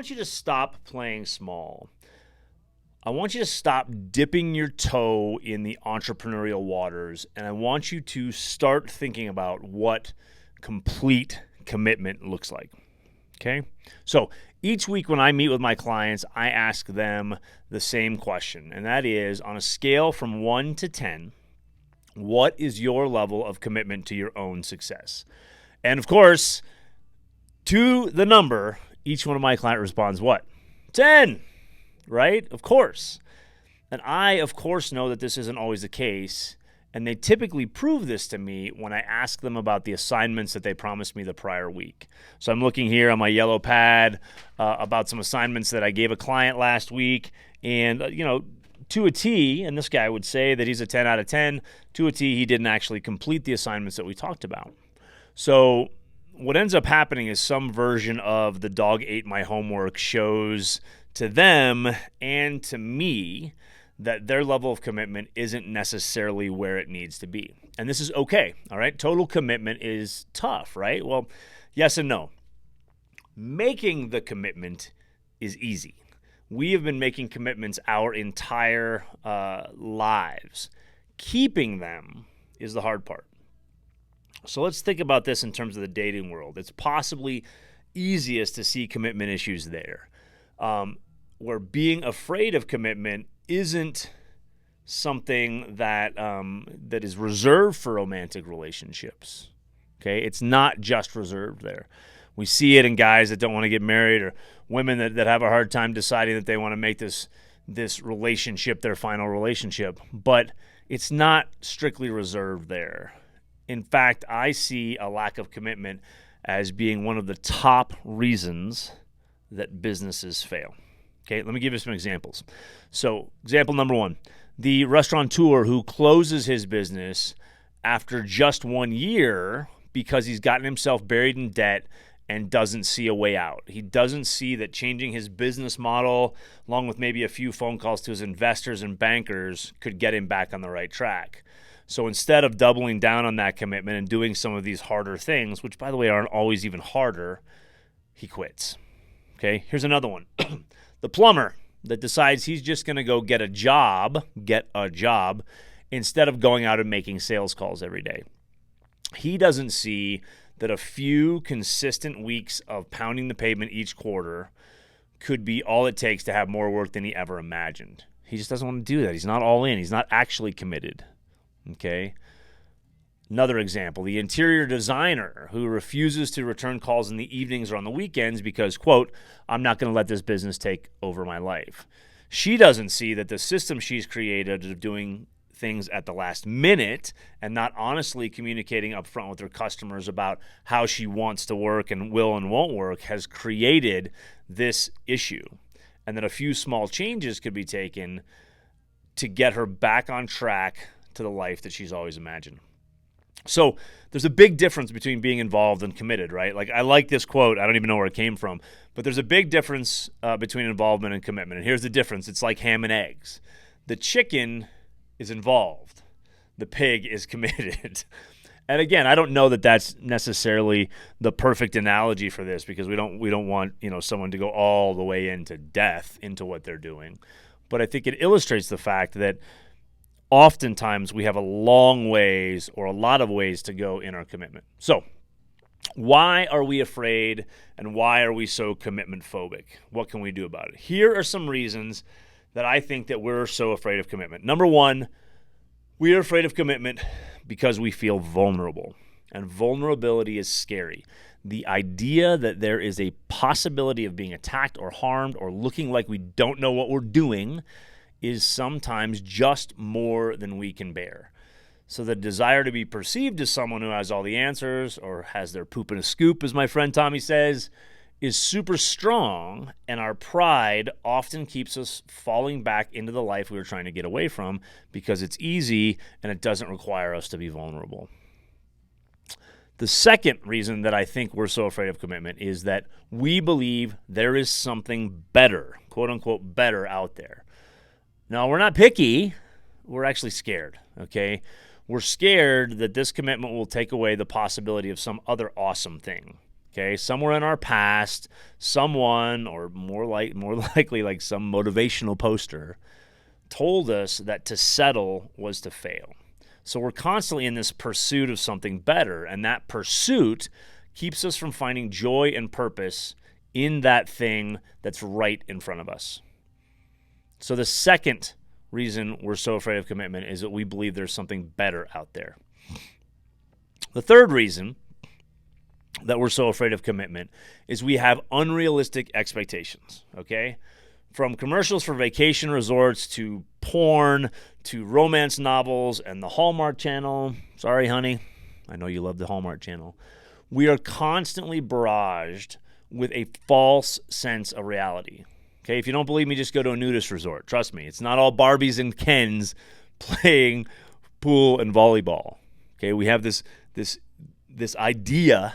want you to stop playing small. I want you to stop dipping your toe in the entrepreneurial waters, and I want you to start thinking about what complete commitment looks like. Okay? So each week when I meet with my clients, I ask them the same question, and that is, on a scale from 1 to 10, what is your level of commitment to your own success? And of course, to the number, each one of my clients responds, what? 10, right? Of course. And I, of course, know that this isn't always the case, and they typically prove this to me when I ask them about the assignments that they promised me the prior week. So I'm looking here on my yellow pad about some assignments that I gave a client last week, and, to a T, and this guy would say that he's a 10 out of 10, to a T, he didn't actually complete the assignments that we talked about. So what ends up happening is some version of the dog ate my homework shows to them and to me that their level of commitment isn't necessarily where it needs to be. And this is okay, all right? Total commitment is tough, right? Well, yes and no. Making the commitment is easy. We have been making commitments our entire lives. Keeping them is the hard part. So let's think about this in terms of the dating world. It's possibly easiest to see commitment issues there, where being afraid of commitment isn't something that that is reserved for romantic relationships. Okay, it's not just reserved there. We see it in guys that don't want to get married, or women that have a hard time deciding that they want to make this relationship their final relationship. But it's not strictly reserved there. In fact, I see a lack of commitment as being one of the top reasons that businesses fail. Okay, let me give you some examples. So, example number one, the restaurateur who closes his business after just 1 year because he's gotten himself buried in debt and doesn't see a way out. He doesn't see that changing his business model, along with maybe a few phone calls to his investors and bankers, could get him back on the right track. So instead of doubling down on that commitment and doing some of these harder things, which, by the way, aren't always even harder, he quits. Okay, here's another one. The plumber that decides he's just going to go get a job, instead of going out and making sales calls every day. He doesn't see that a few consistent weeks of pounding the pavement each quarter could be all it takes to have more work than he ever imagined. He just doesn't want to do that. He's not all in. He's not actually committed. Okay? Another example, the interior designer who refuses to return calls in the evenings or on the weekends because, quote, I'm not going to let this business take over my life. She doesn't see that the system she's created of doing things at the last minute and not honestly communicating up front with her customers about how she wants to work and will and won't work has created this issue. And that a few small changes could be taken to get her back on track to the life that she's always imagined. So there's a big difference between being involved and committed, right? Like, I like this quote. I don't even know where it came from. But there's a big difference between involvement and commitment. And here's the difference. It's like ham and eggs. The chicken is involved. The pig is committed. And again, I don't know that that's necessarily the perfect analogy for this, because we don't want, someone to go all the way into death into what they're doing. But I think it illustrates the fact that oftentimes we have a long ways or a lot of ways to go in our commitment. So why are we afraid, and why are we so commitment phobic? What can we do about it? Here are some reasons that I think that we're so afraid of commitment. Number one, we are afraid of commitment because we feel vulnerable. And vulnerability is scary. The idea that there is a possibility of being attacked or harmed or looking like we don't know what we're doing is sometimes just more than we can bear. So the desire to be perceived as someone who has all the answers, or has their poop in a scoop, as my friend Tommy says, is super strong, and our pride often keeps us falling back into the life we were trying to get away from because it's easy and it doesn't require us to be vulnerable. The second reason that I think we're so afraid of commitment is that we believe there is something better, quote unquote, better out there. Now, we're not picky. We're actually scared, okay? We're scared that this commitment will take away the possibility of some other awesome thing, Okay, somewhere in our past, someone, or more likely like some motivational poster, told us that to settle was to fail. So we're constantly in this pursuit of something better, and that pursuit keeps us from finding joy and purpose in that thing that's right in front of us. So the second reason we're so afraid of commitment is that we believe there's something better out there. The third reason that we're so afraid of commitment is we have unrealistic expectations, okay? From commercials for vacation resorts to porn to romance novels and the Hallmark Channel. Sorry, honey. I know you love the Hallmark Channel. We are constantly barraged with a false sense of reality. Okay, if you don't believe me, just go to a nudist resort. Trust me, it's not all Barbies and Kens playing pool and volleyball. Okay, we have this idea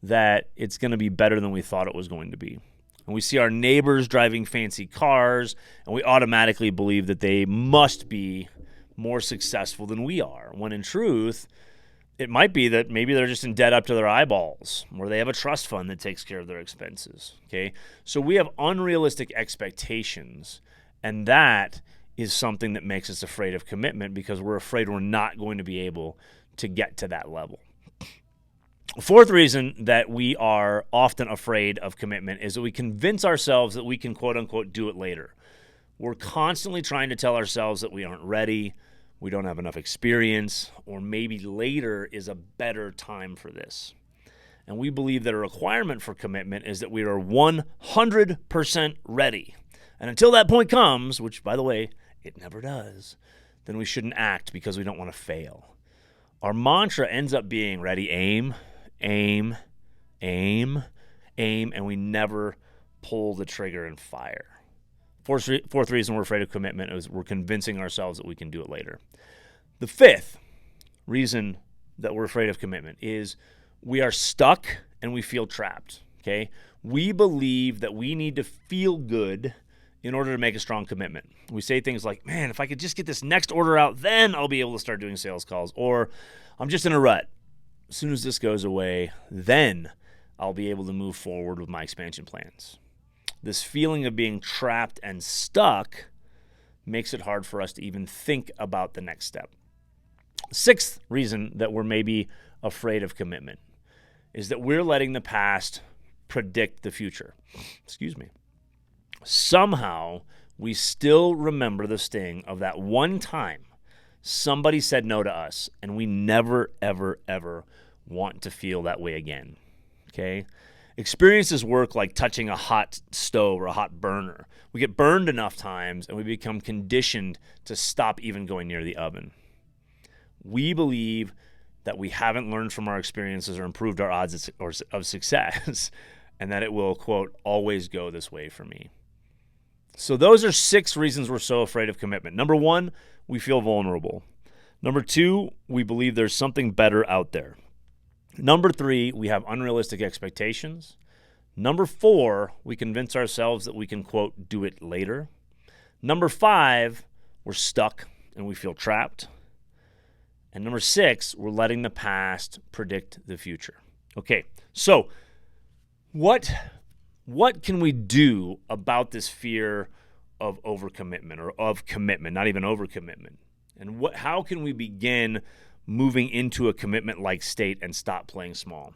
that it's going to be better than we thought it was going to be. And we see our neighbors driving fancy cars, and we automatically believe that they must be more successful than we are, when in truth, it might be that maybe they're just in debt up to their eyeballs, or they have a trust fund that takes care of their expenses, okay? So we have unrealistic expectations, and that is something that makes us afraid of commitment because we're afraid we're not going to be able to get to that level. Fourth reason that we are often afraid of commitment is that we convince ourselves that we can, quote unquote, do it later. We're constantly trying to tell ourselves that we aren't ready, we don't have enough experience, or maybe later is a better time for this. And we believe that a requirement for commitment is that we are 100% ready. And until that point comes, which, by the way, it never does, then we shouldn't act because we don't want to fail. Our mantra ends up being ready, aim, aim, aim, aim, and we never pull the trigger and fire. Fourth reason we're afraid of commitment is we're convincing ourselves that we can do it later. The fifth reason that we're afraid of commitment is we are stuck and we feel trapped, okay? We believe that we need to feel good in order to make a strong commitment. We say things like, man, if I could just get this next order out, then I'll be able to start doing sales calls. Or I'm just in a rut. As soon as this goes away, then I'll be able to move forward with my expansion plans. This feeling of being trapped and stuck makes it hard for us to even think about the next step. Sixth reason that we're maybe afraid of commitment is that we're letting the past predict the future. Excuse me. Somehow, we still remember the sting of that one time somebody said no to us, and we never, ever, ever want to feel that way again, okay? Experiences work like touching a hot stove or a hot burner. We get burned enough times, and we become conditioned to stop even going near the oven. We believe that we haven't learned from our experiences or improved our odds of success, and that it will, quote, always go this way for me. So those are 6 reasons we're so afraid of commitment. Number 1, we feel vulnerable. Number 2, we believe there's something better out there. Number 3, we have unrealistic expectations. Number 4, we convince ourselves that we can, quote, do it later. Number 5, we're stuck and we feel trapped. And number 6, we're letting the past predict the future. Okay, so what can we do about this fear of overcommitment or of commitment, not even overcommitment? And how can we begin moving into a commitment-like state and stop playing small?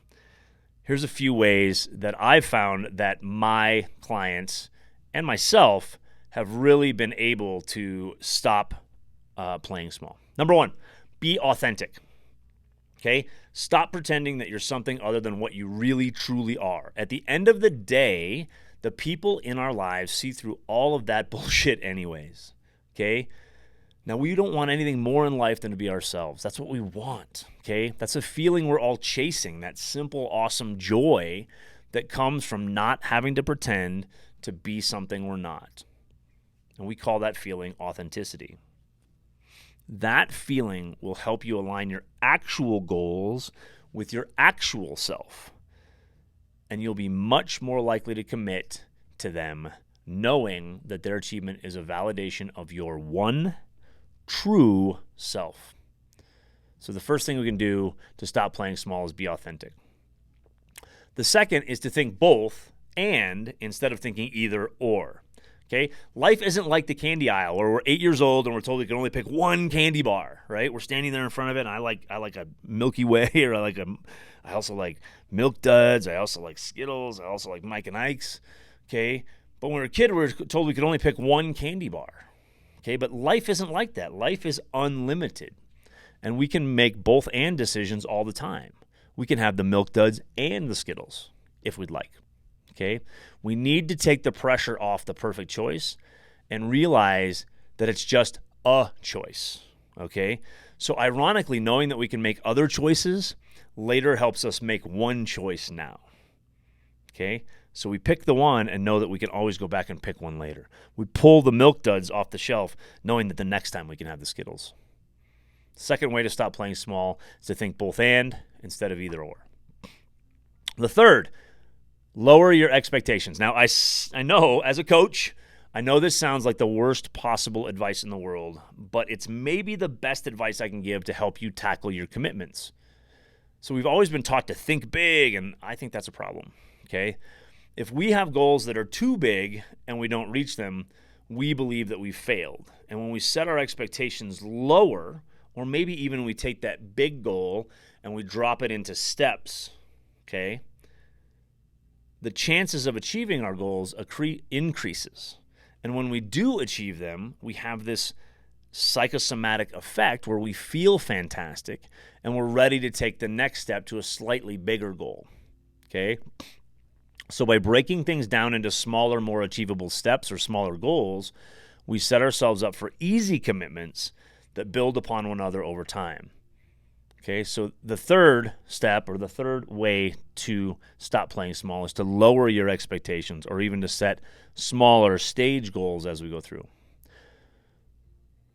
Here's a few ways that I've found that my clients and myself have really been able to stop playing small. Number 1, be authentic. Okay? Stop pretending that you're something other than what you really, truly are. At the end of the day, the people in our lives see through all of that bullshit anyways. Okay? Now, we don't want anything more in life than to be ourselves. That's what we want. Okay? That's a feeling we're all chasing, that simple, awesome joy that comes from not having to pretend to be something we're not. And we call that feeling authenticity. That feeling will help you align your actual goals with your actual self. And you'll be much more likely to commit to them knowing that their achievement is a validation of your one true self. So the first thing we can do to stop playing small is be authentic. The second is to think both and instead of thinking either or. Okay? Life isn't like the candy aisle where we're 8 years old and we're told we can only pick one candy bar, right? We're standing there in front of it, and I like a Milky Way, or I also like Milk Duds. I also like Skittles. I also like Mike and Ike's. Okay? But when we were a kid, we were told we could only pick one candy bar. Okay? But life isn't like that. Life is unlimited. And we can make both and decisions all the time. We can have the Milk Duds and the Skittles if we'd like. Okay? We need to take the pressure off the perfect choice and realize that it's just a choice. Okay? So ironically, knowing that we can make other choices later helps us make one choice now. Okay? So we pick the one and know that we can always go back and pick one later. We pull the Milk Duds off the shelf knowing that the next time we can have the Skittles. Second way to stop playing small is to think both and instead of either or. The third, lower your expectations. Now, I know as a coach, I know this sounds like the worst possible advice in the world, but it's maybe the best advice I can give to help you tackle your commitments. So we've always been taught to think big, and I think that's a problem, okay? If we have goals that are too big and we don't reach them, we believe that we've failed. And when we set our expectations lower, or maybe even we take that big goal and we drop it into steps, okay, the chances of achieving our goals increases. And when we do achieve them, we have this psychosomatic effect where we feel fantastic and we're ready to take the next step to a slightly bigger goal, okay? So by breaking things down into smaller, more achievable steps or smaller goals, we set ourselves up for easy commitments that build upon one another over time. Okay, so the third step or the third way to stop playing small is to lower your expectations or even to set smaller stage goals as we go through.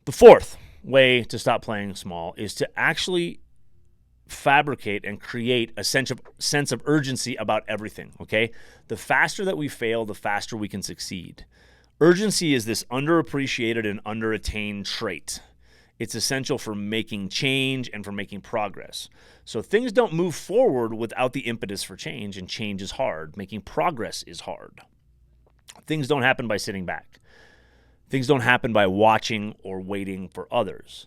The fourth way to stop playing small is to actually fabricate and create a sense of urgency about everything, okay? The faster that we fail, the faster we can succeed. Urgency is this underappreciated and underattained trait. It's essential for making change and for making progress. So things don't move forward without the impetus for change, and change is hard. Making progress is hard. Things don't happen by sitting back. Things don't happen by watching or waiting for others.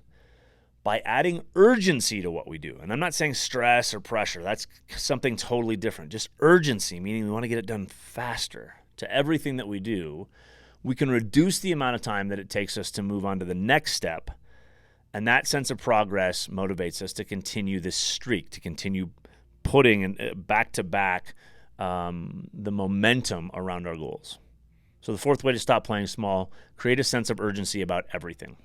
By adding urgency to what we do, and I'm not saying stress or pressure, that's something totally different. Just urgency, meaning we want to get it done faster to everything that we do, we can reduce the amount of time that it takes us to move on to the next step. And that sense of progress motivates us to continue this streak, to continue putting back-to-back the momentum around our goals. So the fourth way to stop playing small, create a sense of urgency about everything.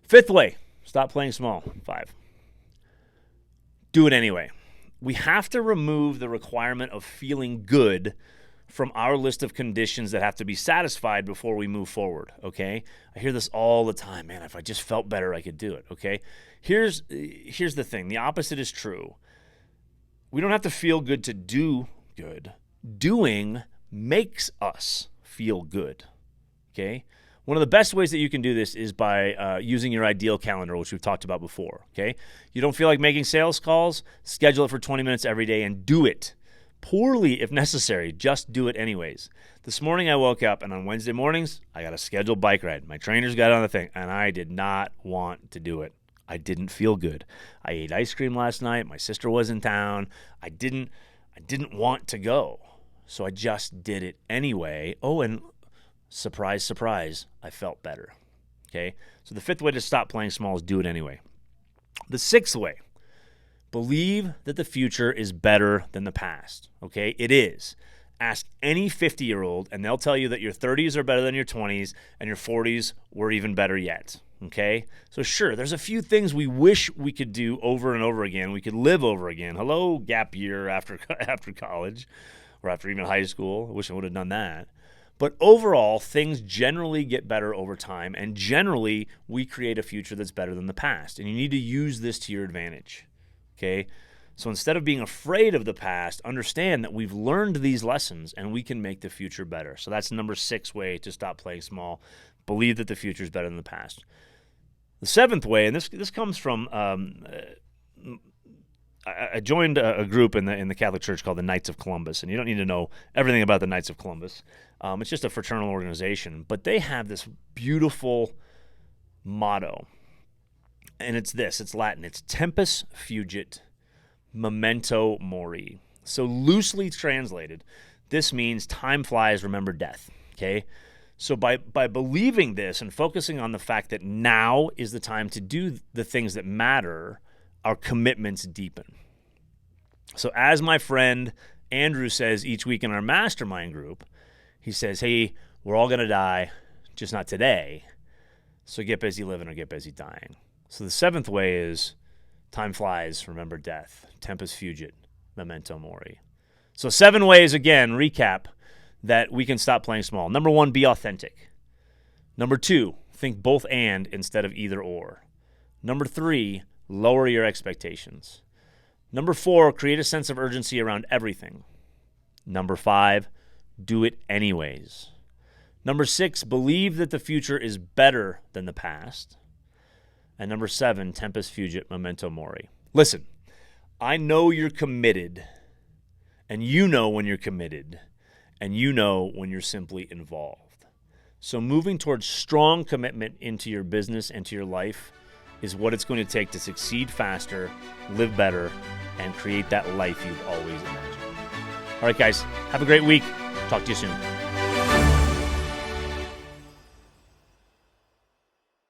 Fifth way, stop playing small. 5. Do it anyway. We have to remove the requirement of feeling good from our list of conditions that have to be satisfied before we move forward, okay? I hear this all the time. Man, if I just felt better, I could do it, okay? Here's the thing. The opposite is true. We don't have to feel good to do good. Doing makes us feel good, okay? One of the best ways that you can do this is by using your ideal calendar, which we've talked about before, okay? You don't feel like making sales calls? Schedule it for 20 minutes every day and do it. Poorly if necessary, just do it anyways. This morning I woke up, and on Wednesday mornings, I got a scheduled bike ride. My trainer's got on the thing, and I did not want to do it. I didn't feel good. I ate ice cream last night. My sister was in town. I didn't want to go, so I just did it anyway. Oh, and surprise, surprise, I felt better. Okay? So the fifth way to stop playing small is do it anyway. The sixth way, believe that the future is better than the past, okay? It is. Ask any 50-year-old, and they'll tell you that your 30s are better than your 20s, and your 40s were even better yet, okay? So sure, there's a few things we wish we could do over and over again. We could live over again. Hello, gap year after college or after even high school. I wish I would have done that. But overall, things generally get better over time, and generally, we create a future that's better than the past, and you need to use this to your advantage. Okay, so instead of being afraid of the past, understand that we've learned these lessons and we can make the future better. So that's number 6 way to stop playing small. Believe that the future is better than the past. The 7th way, and this comes from I joined a group in the Catholic Church called the Knights of Columbus, and you don't need to know everything about the Knights of Columbus. It's just a fraternal organization, but they have this beautiful motto, and it's this. It's Latin. It's tempus fugit, memento mori. So loosely translated, this means time flies, remember death. Okay. So by believing this and focusing on the fact that now is the time to do the things that matter, our commitments deepen. So as my friend Andrew says each week in our mastermind group, he says, hey, we're all going to die, just not today. So get busy living or get busy dying. So the seventh way is time flies, remember death. Tempus fugit, memento mori. So 7 ways, again, recap, that we can stop playing small. Number 1, be authentic. Number 2, think both and instead of either or. Number 3, lower your expectations. Number 4, create a sense of urgency around everything. Number 5, do it anyways. Number 6, believe that the future is better than the past. And number 7, tempus fugit, memento mori. Listen, I know you're committed, and you know when you're committed, and you know when you're simply involved. So moving towards strong commitment into your business and to your life is what it's going to take to succeed faster, live better, and create that life you've always imagined. All right, guys, have a great week. Talk to you soon.